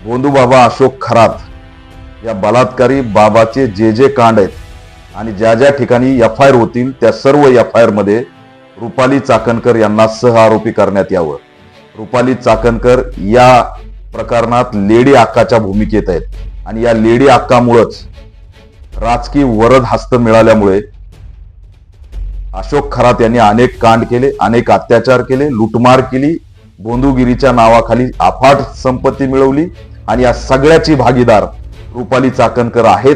गोंदू बाबा अशोक खरात या बलात्कारी बाबाचे जे जे कांड आहेत आणि ज्या ज्या ठिकाणी एफआयआर होतील त्या सर्व एफआयआर मध्ये रुपाली चाकणकर यांना सह आरोपी करण्यात यावं. रुपाली चाकणकर या प्रकरणात लेडी अक्काच्या भूमिकेत आहेत आणि या लेडी अक्कामुळेच राजकीय वरद हस्त मिळाल्यामुळे अशोक खरात यांनी अनेक कांड केले, अनेक अत्याचार केले, लुटमार केली, गोंदूगिरीच्या नावाखाली अफाट संपत्ती मिळवली आणि या सगळ्याची भागीदार रुपाली चाकणकर आहेत.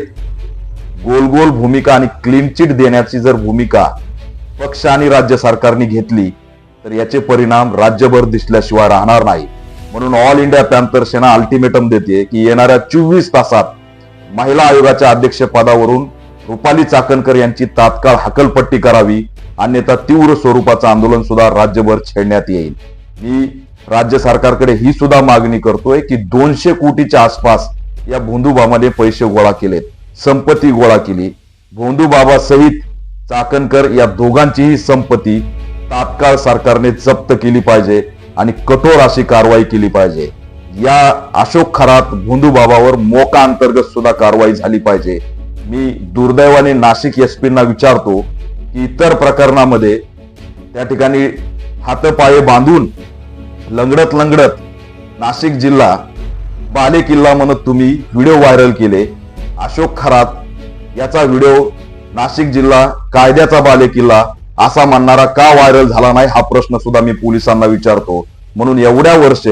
गोल गोल भूमिका आणि क्लीन चिट देण्याची जर भूमिका पक्ष आणि राज्य सरकारने घेतली तर याचे परिणाम राज्यभर दिसल्याशिवाय राहणार नाही. म्हणून ऑल इंडिया पॅन्थर सेना अल्टिमेटम देते की येणाऱ्या 24 तासात महिला आयोगाच्या अध्यक्षपदावरून रुपाली चाकणकर यांची तात्काळ हकलपट्टी करावी, अन्यथा तीव्र स्वरूपाचं आंदोलन सुद्धा राज्यभर छेडण्यात येईल. मी राज्य सरकारकडे ही सुद्धा मागणी करतोय की 200 कोटीच्या आसपास या भोंदूबाबाने पैसे गोळा केलेत, संपत्ती गोळा केली. भोंदूबाबा सहित चाकणकर या दोघांचीही संपत्ती तात्काळ सरकारने जप्त केली पाहिजे आणि कठोर अशी कारवाई केली पाहिजे. या अशोक खरात भोंदूबाबावर मोका अंतर्गत सुद्धा कारवाई झाली पाहिजे. मी दुर्दैवाने नाशिक एसपींना विचारतो की इतर प्रकरणामध्ये त्या ठिकाणी हातपाये बांधून लंगडत नाशिक जिल्हा बाले किल्ला म्हणत तुम्ही व्हिडिओ व्हायरल केले. अशोक खरात याचा व्हिडिओ नाशिक जिल्हा कायद्याचा बाले किल्ला असा म्हणणारा का व्हायरल झाला नाही हा प्रश्न सुद्धा मी पोलिसांना विचारतो. म्हणून एवढ्या वर्ष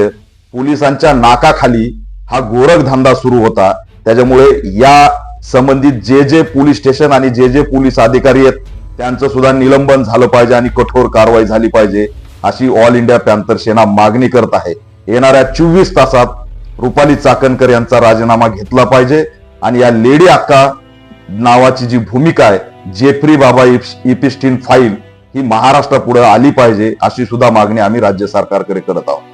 पोलिसांच्या नाकाखाली हा गोरखधंदा सुरू होता. त्याच्यामुळे या संबंधित जे जे पोलीस स्टेशन आणि जे जे पोलीस अधिकारी आहेत त्यांचं सुद्धा निलंबन झालं पाहिजे आणि कठोर कारवाई झाली पाहिजे अशी ऑल इंडिया पॅन्थर सेना मागणी करत आहे. येणाऱ्या 24 तासात रुपाली चाकणकर यांचा राजीनामा घेतला पाहिजे आणि या लेडी अक्का नावाची जी भूमिका आहे, जेफ्री बाबा इपिस्टिन फाईल ही महाराष्ट्रापुढे आली पाहिजे अशी सुद्धा मागणी आम्ही राज्य सरकारकडे करत आहोत.